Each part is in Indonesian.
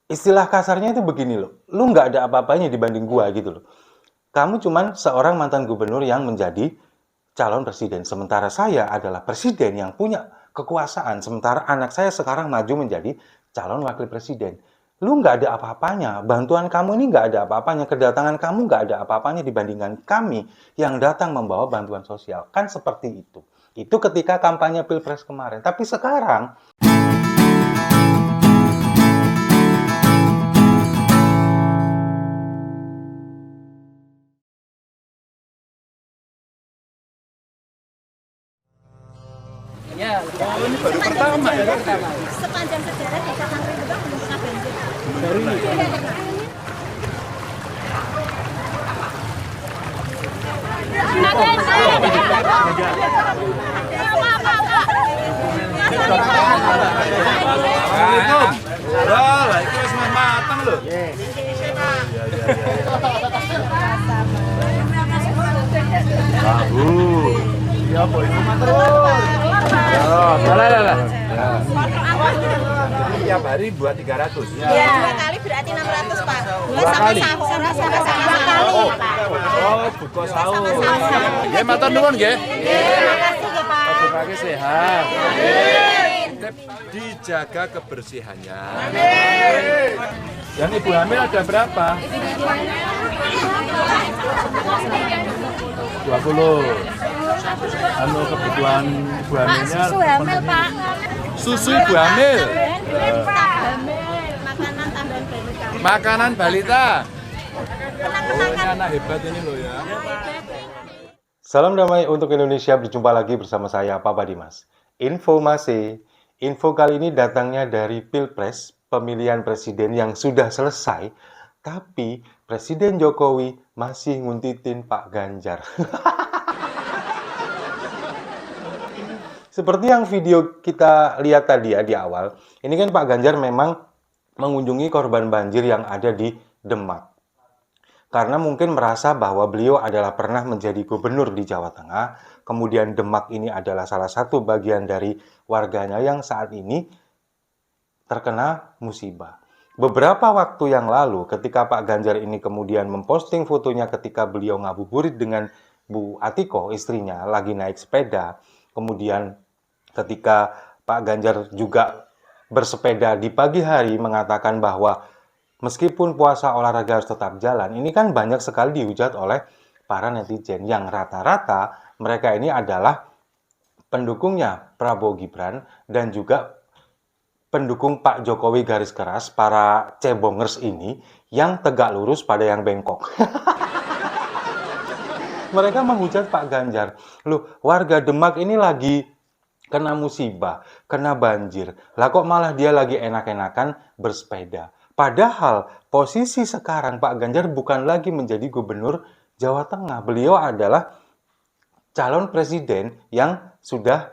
istilah kasarnya itu begini loh, lu nggak ada apa-apanya dibanding gua gitu loh. Kamu cuman seorang mantan gubernur yang menjadi calon presiden, sementara saya adalah presiden yang punya kekuasaan, sementara anak saya sekarang maju menjadi calon wakil presiden. Lu nggak ada apa-apanya, bantuan kamu ini nggak ada apa-apanya, kedatangan kamu nggak ada apa-apanya dibandingkan kami yang datang membawa bantuan sosial. Kan seperti itu. Itu ketika kampanye Pilpres kemarin. Tapi sekarang, Ya, ini baru pertama ya. Sepanjang sejarah desa Santri Lebak belum pernah banjir. Baru ini. Assalamualaikum. Wah, itu wis mateng lho. Tahu. Ya, boy, terus. Tiap hari buat 300. Ya, 2 kali berarti 600, Pak. 2 sampai sahur, sama-sama kali. Oh, buka sahur. Ya, matur nuwun nggih. Terima kasih ya, Pak. Sebagai sehat. Dijaga kebersihannya. Yang ibu hamil ada berapa? 20. Anu kebutuhan ibu hamilnya. Susu hamil, Pak. Susu ibu hamil. Makanan tambahan balita. Makanan balita. Oh, ini Kenang-kenangan. anak hebat ini loh ya. salam damai untuk Indonesia, berjumpa lagi bersama saya, Papa Dimas. Info kali ini datangnya dari Pilpres, pemilihan presiden yang sudah selesai, tapi Presiden Jokowi masih nguntitin Pak Ganjar. Seperti yang video kita lihat tadi ya di awal, ini kan Pak Ganjar memang mengunjungi korban banjir yang ada di Demak. Karena mungkin merasa bahwa beliau adalah pernah menjadi gubernur di Jawa Tengah, kemudian Demak ini adalah salah satu bagian dari warganya yang saat ini terkena musibah. Beberapa waktu yang lalu ketika Pak Ganjar ini kemudian memposting fotonya ketika beliau ngabuburit dengan Bu Atiko, istrinya, lagi naik sepeda. Kemudian ketika Pak Ganjar juga bersepeda di pagi hari mengatakan bahwa meskipun puasa olahraga harus tetap jalan, ini kan banyak sekali dihujat oleh para netizen yang rata-rata mereka ini adalah pendukungnya Prabowo Gibran dan juga pendukung Pak Jokowi garis keras, para cebongers ini yang tegak lurus pada yang bengkok. Mereka menghujat Pak Ganjar. Loh, warga Demak ini lagi kena musibah, kena banjir. Lah kok malah dia lagi enak-enakan bersepeda. Padahal posisi sekarang Pak Ganjar bukan lagi menjadi gubernur Jawa Tengah. Beliau adalah calon presiden yang sudah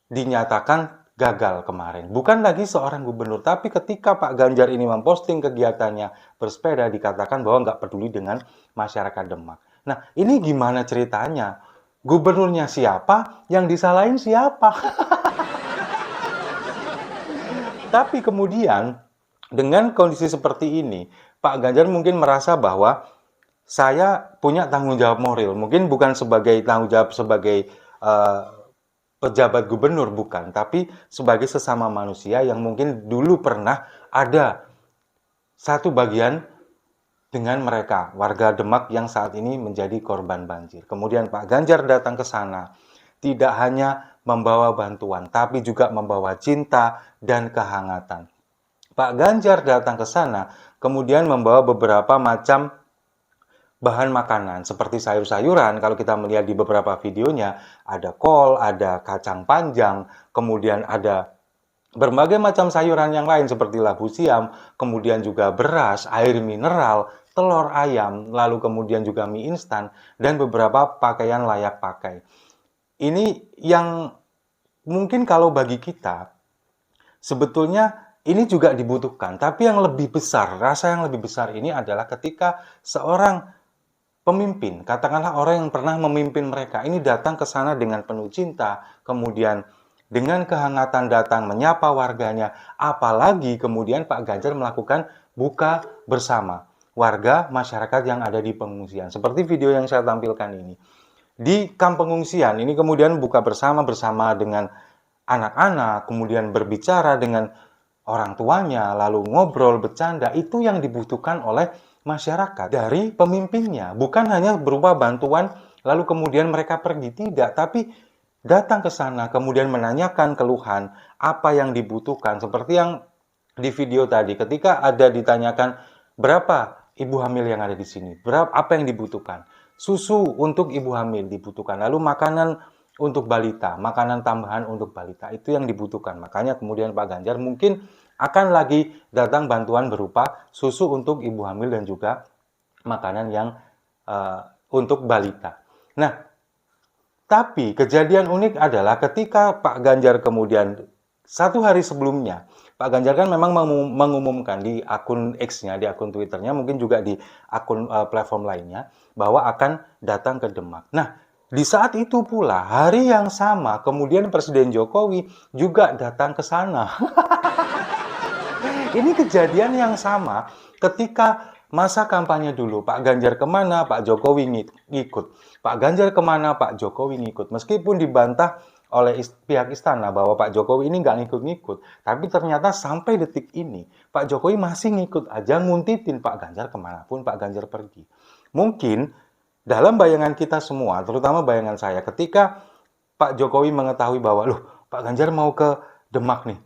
dinyatakan gagal kemarin. Bukan lagi seorang gubernur, tapi ketika Pak Ganjar ini memposting kegiatannya bersepeda, dikatakan bahwa nggak peduli dengan masyarakat Demak. Nah, ini gimana ceritanya? Gubernurnya siapa? Yang disalahin siapa? Tapi kemudian, dengan kondisi seperti ini, Pak Ganjar mungkin merasa bahwa saya punya tanggung jawab moral. Mungkin bukan sebagai tanggung jawab sebagai pejabat gubernur, bukan, tapi sebagai sesama manusia yang mungkin dulu pernah ada satu bagian dengan mereka, warga Demak yang saat ini menjadi korban banjir. Kemudian Pak Ganjar datang ke sana, tidak hanya membawa bantuan, tapi juga membawa cinta dan kehangatan. Pak Ganjar datang ke sana, kemudian membawa beberapa macam bahan makanan seperti sayur-sayuran. Kalau kita melihat di beberapa videonya, ada kol, ada kacang panjang, kemudian ada berbagai macam sayuran yang lain seperti labu siam, kemudian juga beras, air mineral, telur ayam, lalu kemudian juga mie instan, dan beberapa pakaian layak pakai. Ini yang mungkin kalau bagi kita, sebetulnya ini juga dibutuhkan. Tapi yang lebih besar, rasa yang lebih besar ini adalah ketika seorang pemimpin, katakanlah orang yang pernah memimpin mereka, ini datang ke sana dengan penuh cinta, kemudian dengan kehangatan datang menyapa warganya, apalagi kemudian Pak Ganjar melakukan buka bersama warga masyarakat yang ada di pengungsian. Seperti video yang saya tampilkan ini. Di kamp pengungsian ini kemudian buka bersama dengan anak-anak, kemudian berbicara dengan orang tuanya, lalu ngobrol, bercanda, itu yang dibutuhkan oleh masyarakat dari pemimpinnya. Bukan hanya berupa bantuan, lalu kemudian mereka pergi, tidak, tapi datang ke sana, kemudian menanyakan keluhan, apa yang dibutuhkan. Seperti yang di video tadi, ketika ada ditanyakan, berapa ibu hamil yang ada di sini? Apa yang dibutuhkan? Susu untuk ibu hamil dibutuhkan, lalu makanan untuk balita, makanan tambahan untuk balita, itu yang dibutuhkan. Makanya kemudian Pak Ganjar mungkin akan lagi datang bantuan berupa susu untuk ibu hamil dan juga makanan yang untuk balita. Nah, tapi kejadian unik adalah ketika Pak Ganjar kemudian 1 hari sebelumnya, Pak Ganjar kan memang mengumumkan di akun X-nya, di akun Twitter-nya, mungkin juga di akun platform lainnya, bahwa akan datang ke Demak. Nah, di saat itu pula, hari yang sama, kemudian Presiden Jokowi juga datang ke sana. Ini kejadian yang sama ketika masa kampanye dulu. Pak Ganjar kemana, Pak Jokowi ngikut. Pak Ganjar kemana, Pak Jokowi ngikut. Meskipun dibantah oleh pihak istana bahwa Pak Jokowi ini nggak ngikut-ngikut. Tapi ternyata sampai detik ini, Pak Jokowi masih ngikut aja nguntitin Pak Ganjar kemanapun Pak Ganjar pergi. Mungkin dalam bayangan kita semua, terutama bayangan saya, ketika Pak Jokowi mengetahui bahwa, loh, Pak Ganjar mau ke Demak nih.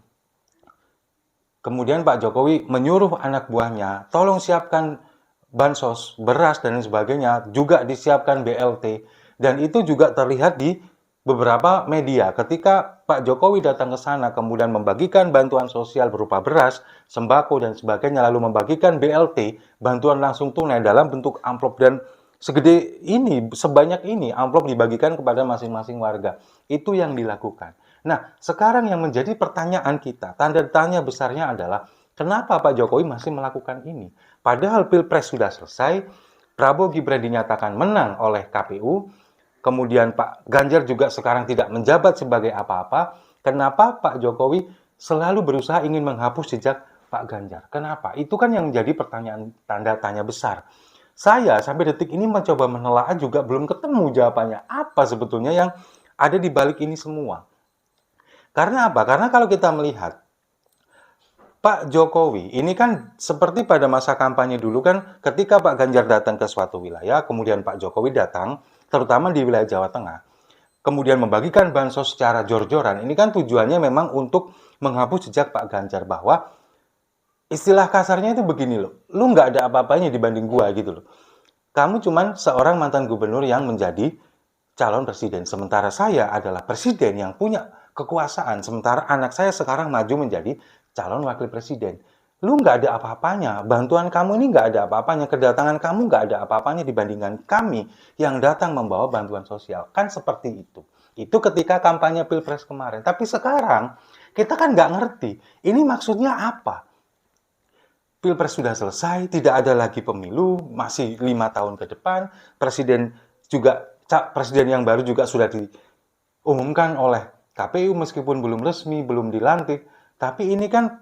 Kemudian Pak Jokowi menyuruh anak buahnya, tolong siapkan bansos, beras, dan sebagainya, juga disiapkan BLT. Dan itu juga terlihat di beberapa media. Ketika Pak Jokowi datang ke sana, kemudian membagikan bantuan sosial berupa beras, sembako, dan sebagainya, lalu membagikan BLT, bantuan langsung tunai dalam bentuk amplop, dan segede ini, sebanyak ini amplop dibagikan kepada masing-masing warga. Itu yang dilakukan. Nah, sekarang yang menjadi pertanyaan kita, tanda tanya besarnya adalah, kenapa Pak Jokowi masih melakukan ini? Padahal Pilpres sudah selesai, Prabowo Gibran dinyatakan menang oleh KPU, kemudian Pak Ganjar juga sekarang tidak menjabat sebagai apa-apa. Kenapa Pak Jokowi selalu berusaha ingin menghapus jejak Pak Ganjar? Kenapa? Itu kan yang menjadi pertanyaan tanda tanya besar. Saya sampai detik ini mencoba menelaah juga belum ketemu jawabannya. Apa sebetulnya yang ada di balik ini semua? Karena apa? Karena kalau kita melihat Pak Jokowi ini kan seperti pada masa kampanye dulu kan, ketika Pak Ganjar datang ke suatu wilayah, kemudian Pak Jokowi datang, terutama di wilayah Jawa Tengah, kemudian membagikan bansos secara jor-joran. Ini kan tujuannya memang untuk menghapus jejak Pak Ganjar, bahwa istilah kasarnya itu begini loh, lu nggak ada apa-apanya dibanding gua gitu loh. Kamu cuman seorang mantan gubernur yang menjadi calon presiden, sementara saya adalah presiden yang punya kekuasaan, sementara anak saya sekarang maju menjadi calon wakil presiden. Lu nggak ada apa-apanya, bantuan kamu ini nggak ada apa-apanya, kedatangan kamu nggak ada apa-apanya dibandingkan kami yang datang membawa bantuan sosial. Kan seperti itu. Itu ketika kampanye Pilpres kemarin. Tapi sekarang kita kan nggak ngerti, ini maksudnya apa? Pilpres sudah selesai, tidak ada lagi pemilu, masih 5 tahun ke depan, presiden yang baru juga sudah diumumkan oleh KPU meskipun belum resmi, belum dilantik, tapi ini kan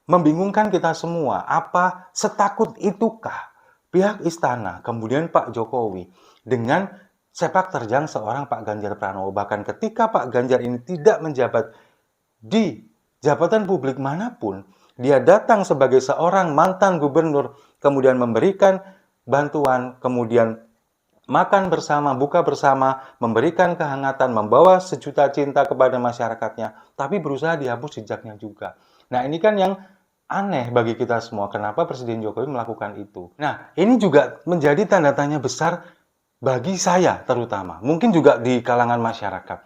membingungkan kita semua. Apa setakut itukah pihak istana, kemudian Pak Jokowi, dengan sepak terjang seorang Pak Ganjar Pranowo? Bahkan ketika Pak Ganjar ini tidak menjabat di jabatan publik manapun, dia datang sebagai seorang mantan gubernur, kemudian memberikan bantuan, kemudian makan bersama, buka bersama, memberikan kehangatan, membawa sejuta cinta kepada masyarakatnya, tapi berusaha dihapus jejaknya juga. Nah, ini kan yang aneh bagi kita semua. Kenapa Presiden Jokowi melakukan itu? Nah, ini juga menjadi tanda tanya besar bagi saya terutama. Mungkin juga di kalangan masyarakat.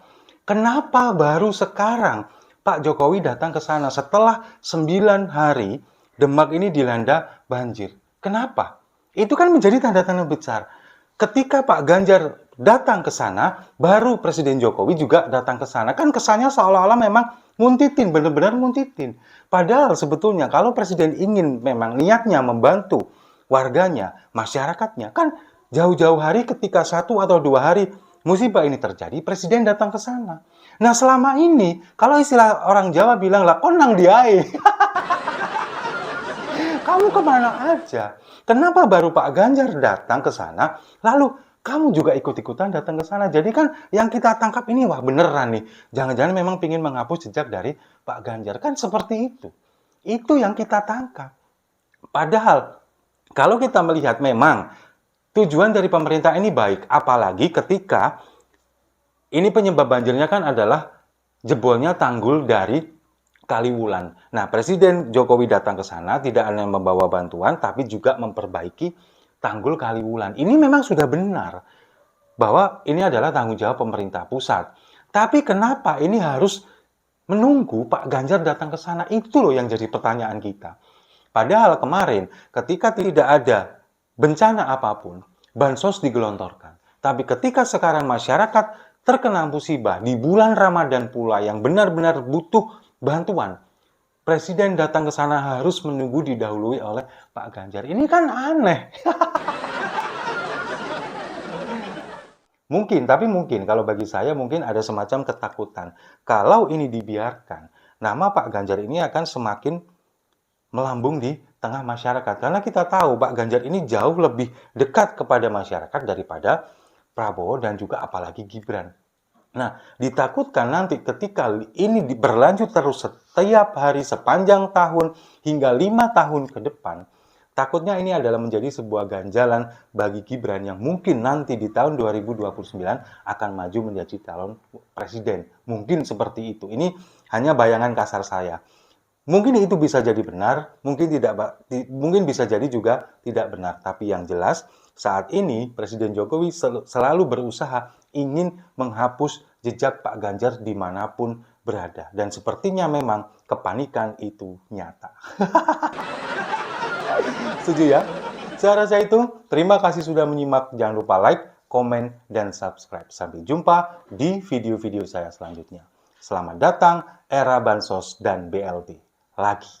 Kenapa baru sekarang Pak Jokowi datang ke sana setelah 9 hari Demak ini dilanda banjir? Kenapa? Itu kan menjadi tanda tanya besar. Ketika Pak Ganjar datang ke sana, baru Presiden Jokowi juga datang ke sana. Kan kesannya seolah-olah memang nguntitin, benar-benar nguntitin. Padahal sebetulnya kalau Presiden ingin memang niatnya membantu warganya, masyarakatnya, kan jauh-jauh hari ketika 1 atau 2 hari musibah ini terjadi, Presiden datang ke sana. Nah, selama ini, kalau istilah orang Jawa bilang lah, konang diae. Kamu kemana aja? Kenapa baru Pak Ganjar datang ke sana, lalu kamu juga ikut-ikutan datang ke sana? Jadi kan yang kita tangkap ini, wah beneran nih. Jangan-jangan memang ingin menghapus jejak dari Pak Ganjar. Kan seperti itu. Itu yang kita tangkap. Padahal, kalau kita melihat memang tujuan dari pemerintah ini baik. Apalagi ketika ini penyebab banjirnya kan adalah jebolnya tanggul dari Kaliwulan. Nah, Presiden Jokowi datang ke sana tidak hanya membawa bantuan, tapi juga memperbaiki tanggul Kaliwulan. Ini memang sudah benar bahwa ini adalah tanggung jawab pemerintah pusat. Tapi kenapa ini harus menunggu Pak Ganjar datang ke sana? Itu loh yang jadi pertanyaan kita. Padahal kemarin ketika tidak ada bencana apapun, bansos digelontorkan. Tapi ketika sekarang masyarakat terkena musibah di bulan Ramadan pula yang benar-benar butuh bantuan, Presiden datang ke sana harus menunggu didahului oleh Pak Ganjar. Ini kan aneh. Tapi mungkin kalau bagi saya mungkin ada semacam ketakutan. Kalau ini dibiarkan, nama Pak Ganjar ini akan semakin melambung di tengah masyarakat. Karena kita tahu Pak Ganjar ini jauh lebih dekat kepada masyarakat daripada Prabowo dan juga apalagi Gibran. Nah, ditakutkan nanti ketika ini berlanjut terus setiap hari sepanjang tahun hingga 5 tahun ke depan, takutnya ini adalah menjadi sebuah ganjalan bagi Gibran yang mungkin nanti di tahun 2029 akan maju menjadi calon presiden. Mungkin seperti itu. Ini hanya bayangan kasar saya. Mungkin itu bisa jadi benar, mungkin bisa jadi juga tidak benar. Tapi yang jelas saat ini Presiden Jokowi selalu berusaha ingin menghapus jejak Pak Ganjar dimanapun berada. Dan sepertinya memang kepanikan itu nyata. Setuju ya? Saya rasa itu. Terima kasih sudah menyimak. Jangan lupa like, komen, dan subscribe. Sampai jumpa di video-video saya selanjutnya. Selamat datang era Bansos dan BLT. Lagi.